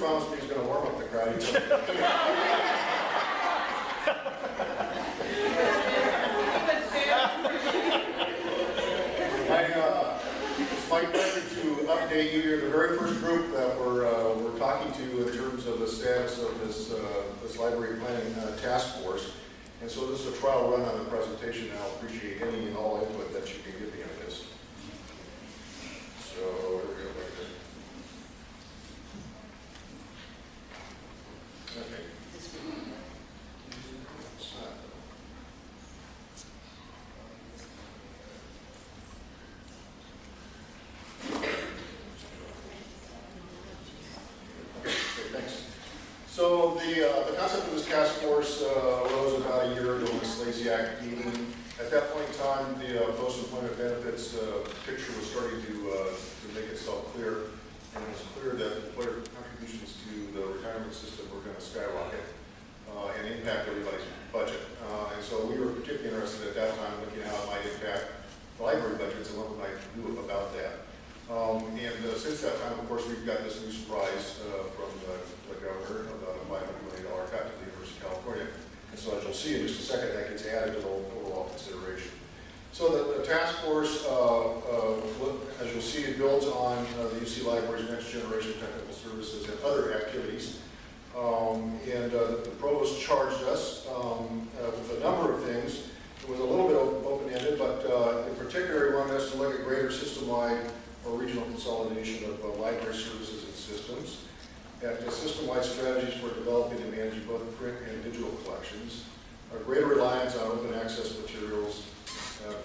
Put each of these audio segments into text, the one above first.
promised me he's going to warm up the crowd. It's my pleasure to update you. You're the very first group that we're talking to in terms of the status of this library planning task force. And so this is a trial run on the presentation, and I'll appreciate any and all input that you can give me on this. So here we go. Okay. So the concept of this task force arose about a year ago in the SLASIAC meeting. At that point in time, the post-employment benefits picture was starting to make itself clear, and it was clear that employer contributions to the retirement system were going to skyrocket and impact everybody's budget. And so we were particularly interested at that time looking at how it might impact library budgets and what we might do about that. Since that time, of course, we've got this new surprise from the governor about a $500 million cut to the University of California. And so as you'll see in just a second, that gets added to the overall consideration. So the task force, as you'll see, it builds on the UC Library's next generation technical services and other activities. The provost charged us with a number of things. It was a little bit open-ended, but in particular, he wanted us to look at greater system-wide or regional consolidation of library services and systems, at system-wide strategies for developing and managing both print and digital collections, a greater reliance on open access materials,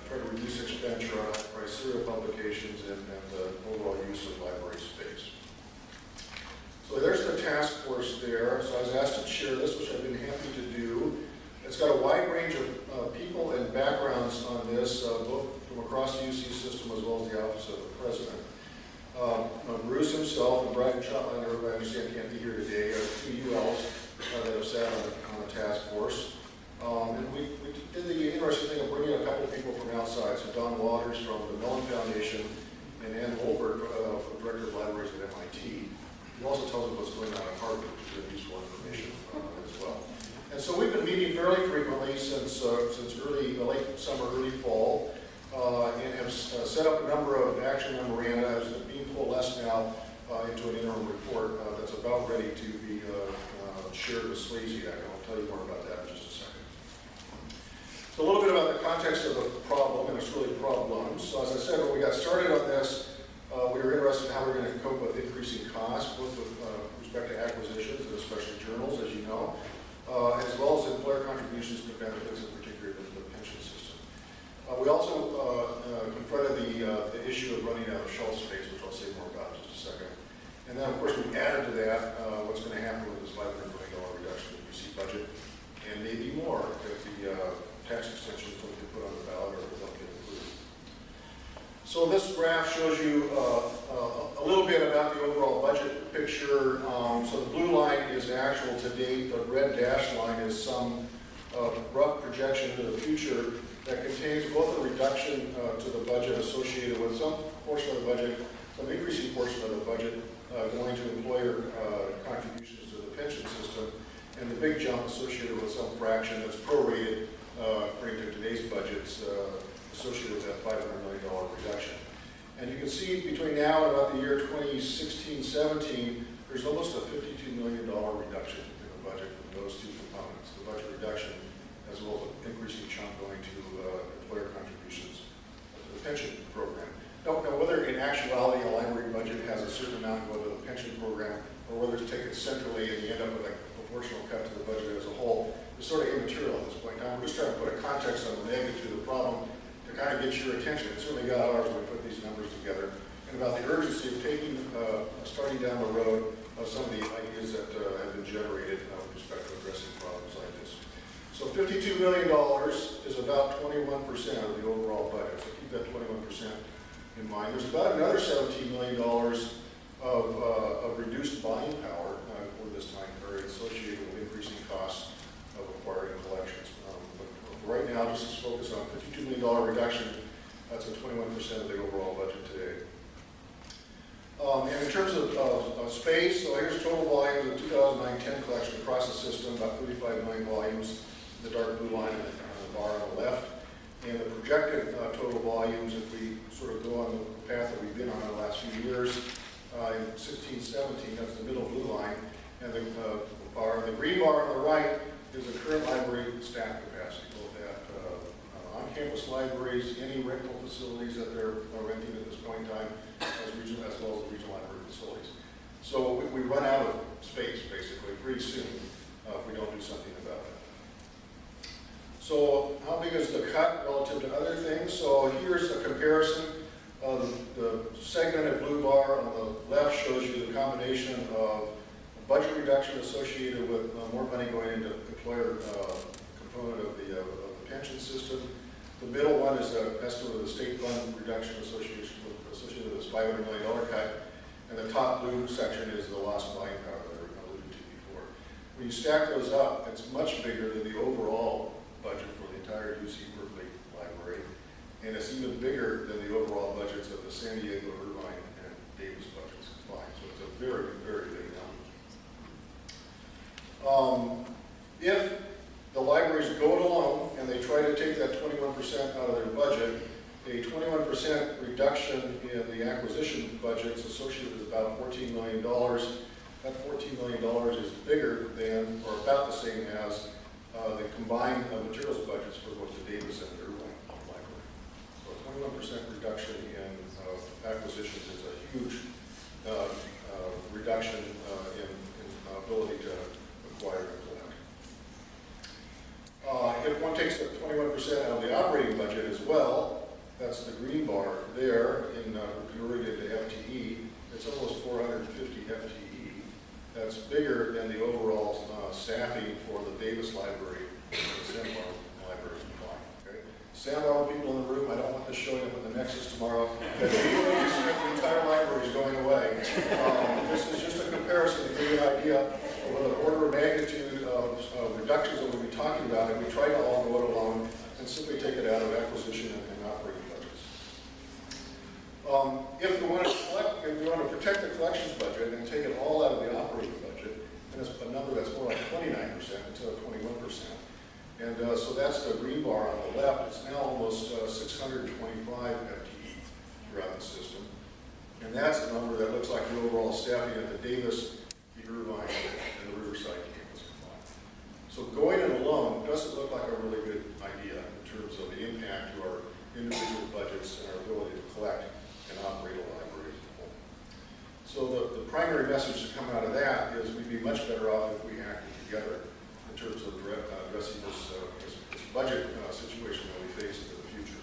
try to reduce expenditure on high-price serial publications, and the overall use of library space. So there's the task force there. So I was asked to share this, which I've been happy to do. It's got a wide range of people and backgrounds on this, both from across the UC system as well as the Office of the President. Bruce himself and Brian Schottlander, who I understand can't be here today, are two ULs that have sat on the task force. And we did the interesting thing of bringing a couple of people from outside. So Don Waters from the Mellon Foundation and Ann Holberg, Director of Libraries at MIT, who also tells us what's going on at Harvard, which is good useful information as well. And so we've been meeting fairly frequently since late summer, early fall, and have set up a number of action memoranda as being coalesced now into an interim report that's about ready to be shared with SLASIAC, and I'll tell you more about that in just a second. So a little bit about the context of the problem, and it's really problems. So as I said, when we got started on this, we were interested in how we're going to cope with increasing costs, both with respect to acquisitions, and especially journals, as you know, as well as employer contributions to benefits, in particular the pension system. We also confronted the issue of running out of shelf space, which I'll say more about in just a second. And then, of course, we added to that what's going to happen with this $500 million reduction in the UC budget, and maybe more if the tax extensions don't get put on the ballot or if they don't get approved. So this graph shows you a little bit about the overall budget picture. So the blue line is actual to date. The red dashed line is some rough projection into the future that contains both a reduction to the budget associated with some portion of the budget, some increasing portion of the budget going to employer contributions to the pension system, and the big jump associated with some fraction that's prorated according to today's budgets associated with that $500 million reduction. And you can see between now and about the year 2016-17, there's almost a $52 million reduction in the budget from those two components, the budget reduction as well as an increasing chunk going to employer contributions to the pension program. Don't know whether in actuality a library budget has a certain amount go to the pension program or whether it's taken centrally and you end up with a proportional cut to the budget as a whole. It's sort of immaterial at this point in time. We're just trying to put a context on the magnitude of the problem to kind of get your attention. It certainly got ours when we put these numbers together, and about the urgency of taking, starting down the road of some of the ideas that have been generated with respect to addressing problems like this. So $52 million is about 21% of the overall budget, so keep that 21% in mind. There's about another $17 million of reduced buying power for this time period associated with increasing costs of acquiring collections. But for right now, just to focus on $52 million reduction, that's a 21% of the overall budget today. And in terms of space, so here's total volume of the 2009-10 collection across the system, about 35 million volumes, the dark blue line on the bar on the left. And the projected total volumes, if we sort of go on the path that we've been on the last few years, in 16-17, that's the middle blue line, and the green bar on the right is the current library staff capacity, both at on-campus libraries, any rental facilities that they're renting at this point in time, as well as the regional library facilities. So we run out of space, basically, pretty soon if we don't do something about it. So how big is the cut relative to other things? So here's a comparison. The segmented blue bar on the left shows you the combination of budget reduction associated with more money going into the employer component of the pension system. The middle one is an estimate of the state fund reduction associated with this $500 million cut. And the top blue section is the lost buying power that I alluded to before. When you stack those up, it's much bigger than the overall budget for the entire UC Berkeley Library. And it's even bigger than the overall budgets of the San Diego, Irvine, and Davis budgets combined. So it's a very, very big number. If the libraries go it alone and they try to take that 21% out of their budget, a 21% reduction in the acquisition budget is associated with about $14 million. That $14 million is bigger than, or about the same as, the combined materials budgets for both the Davis and the Irvine Library. So a 21% reduction in acquisitions is a huge reduction in ability to acquire and collect. If one takes the 21% out of the operating budget as well, that's the green bar there, converted into FTE. It's almost 450 FTE. That's bigger than the overall staffing for the Davis Library and the San Diego Library combined. Okay? San Diego people in the room, I don't want this showing up in the Nexus tomorrow. But the entire library is going away. This is just a comparison to give you an idea of what the order of magnitude of reductions that we'll be talking about, and we try to all go it alone and simply take it out of acquisition and operating budgets. If we want to protect the collections budget and take it all out of the operating budget, then it's a number that's more like 29% instead of 21%. And so that's the green bar on the left. It's now almost 625 FTE throughout the system. And that's a number that looks like the overall staffing at the Davis, the Irvine, and the Riverside campus combined. So going it alone doesn't look like a really good idea in terms of the impact to our individual budgets and our ability to collect and operate a library as a whole. So the primary message to come out of that is we'd be much better off if we acted together in terms of addressing this budget situation that we face into the future.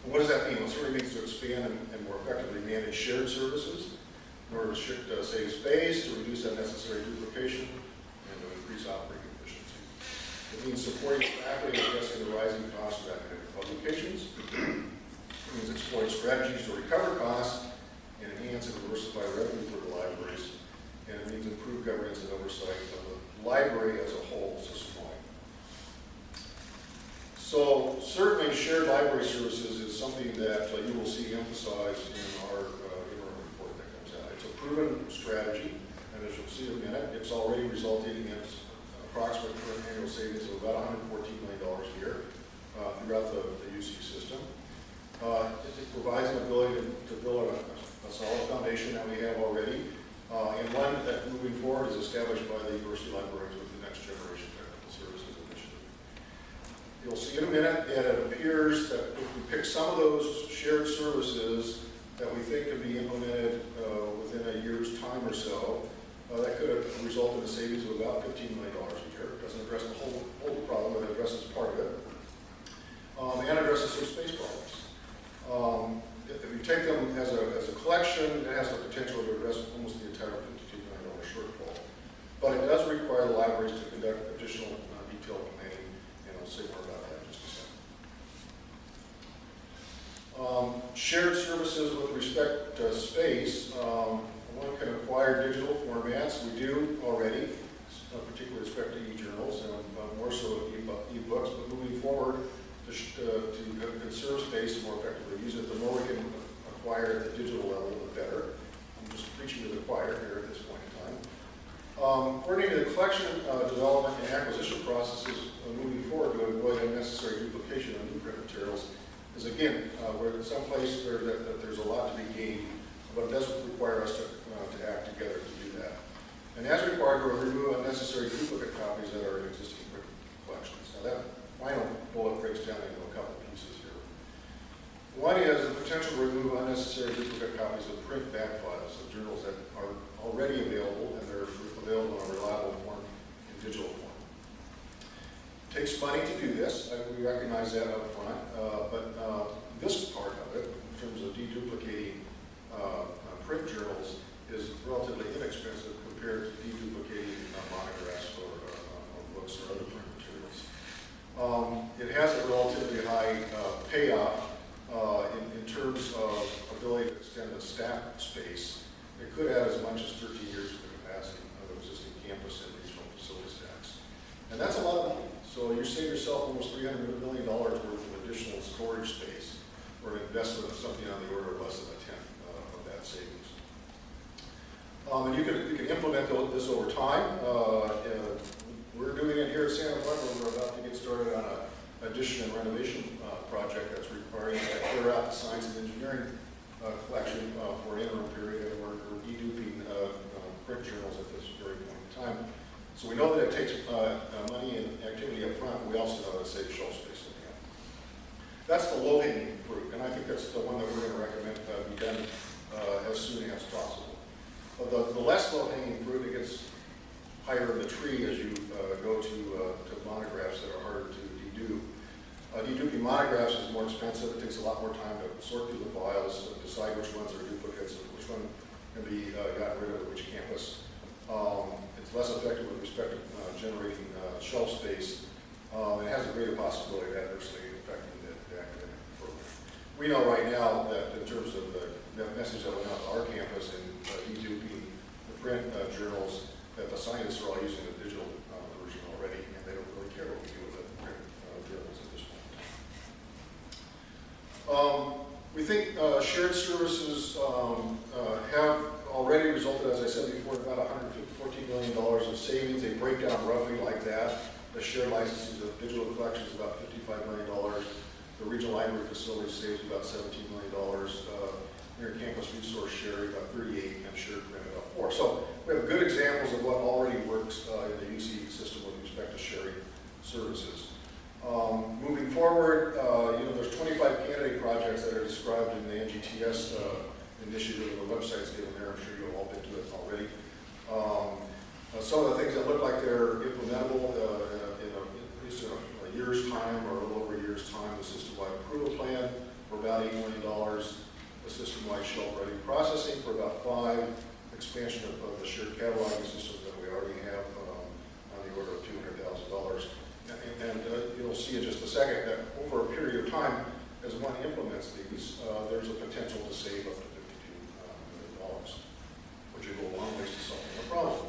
And what does that mean? Well, it certainly means to expand and more effectively manage shared services in order to save space, to reduce unnecessary duplication, and to increase operating efficiency. It means supporting faculty and addressing the rising costs of academic publications. It means exploring strategies to recover costs and enhance and diversify revenue for the libraries. And it means improved governance and oversight of the library as a whole, system-wide. So certainly shared library services is something that you will see emphasized in our interim report that comes out. It's a proven strategy, and as you'll see in a minute, it's already resulting in approximate current annual savings of about $114 million a year throughout the UC system. It provides an ability to build a solid foundation that we have already, and one that moving forward is established by the university libraries with the Next Generation Technical Services Initiative. You'll see in a minute that it appears that if we pick some of those shared services that we think can be implemented within a year's time or so, that could result in a savings of about $15 million a year. It doesn't address the whole problem, but it addresses part of it. And addresses some space problems. If you take them as a collection, it has the potential to address almost the entire $52 million shortfall. But it does require the libraries to conduct additional detailed planning, and I'll say more about that in just a second. Shared services with respect to space. One can acquire digital formats. We do already, particularly with respect to e-journals, and more so e-books, but moving forward, to conserve space and more effectively use it, the more we can acquire at the digital level, the better. I'm just preaching to the choir here at this point in time. Coordinating the collection, development, and acquisition processes moving forward to avoid unnecessary duplication of new print materials is again where someplace where that there's a lot to be gained, but it doesn't require us to act together to do that. And as required, we'll remove unnecessary duplicate copies that are in existing print collections. Now that final bullet breaks down into a couple pieces here. One is the potential to remove unnecessary duplicate copies of print back files of journals that are already available and they're available in a reliable form in digital form. It takes money to do this, we recognize that up front, but this part of it, in terms of deduplicating print journals, is relatively inexpensive compared to deduplicating monographs or books or other print materials. It has a relatively high payoff in terms of ability to extend the staff space. It could add as much as 13 years to the capacity of existing campus and regional facilities tax. And that's a lot of money. So you save yourself almost $300 million worth of additional storage space for an investment of something on the order of less than a tenth of that savings. And you can implement this over time. We're doing it here at Santa Barbara. We're about to get started on an addition and renovation project that's requiring to clear out the science and engineering collection for an interim period, and we're deduping print journals at this very point in time. So we know that it takes money and activity up front, but we also know that it saves shelf space in the end. That's the low-hanging fruit, and I think that's the one that we're going to recommend be done as soon as possible. The less low-hanging fruit, it gets higher in the tree as you go to monographs that are harder to dedupe. Deduping monographs is more expensive. It takes a lot more time to sort through the files, decide which ones are duplicates, and which one can be gotten rid of at which campus. It's less effective with respect to generating shelf space. It has a greater possibility of adversely affecting the academic program. We know right now that in terms of the message that went out to our campus and deduping the print journals, that the scientists are all using the digital version already, and they don't really care what we do with the print journals at this point. We think shared services have already resulted, as I said before, in about $114 million of savings. They break down roughly like that. The shared licensing of digital collections is about $55 million. The regional library facility saves about $17 million. Inter-campus resource sharing about 38, and shared print about 4. So we have good examples of what already works in the UC system with respect to sharing services. Moving forward, there's 25 candidate projects that are described in the NGTS initiative, and the website's given there. I'm sure you've all been to it already. Some of the things that look like they're implementable at least in a year's time or a little over a year's time: the system-wide approval plan for about $8 million, the system-wide shelf-ready processing for about $5 million, expansion of the shared cataloging system that we already have on the order of $200,000. And you'll see in just a second that over a period of time, as one implements these, there's a potential to save up to $52 million, which would go a long ways to solving the problem.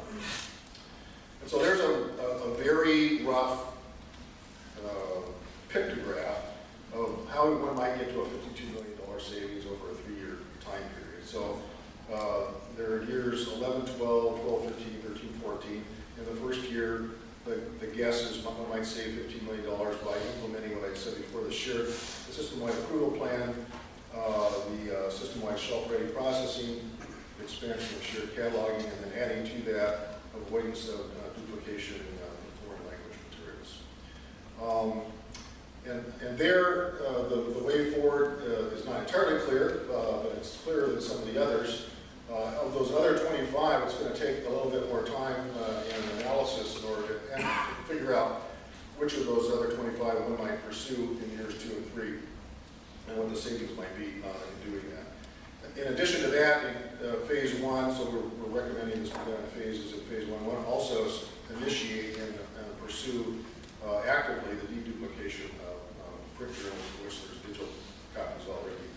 And so there's a very rough pictograph of how one might get to a $52 million savings over a 3-year time period. So there are years 11, 12, 12, 13, 13, 14. In the first year, the guess is one might save $15 million by implementing what I said before: the system-wide approval plan, the system-wide shelf-ready processing, expansion of shared cataloging, and then adding to that avoidance of duplication in foreign language materials. And there, the way forward is not entirely clear, but it's clearer than some of the others. Of those other 25, it's going to take a little bit more time and analysis in order to figure out which of those other 25 one might pursue in years 2 and 3, and what the savings might be in doing that. In addition to that, in phase 1, so we're recommending this be done in phases. In phase 1 also initiate and pursue actively the deduplication of print journals, for which there's digital copies already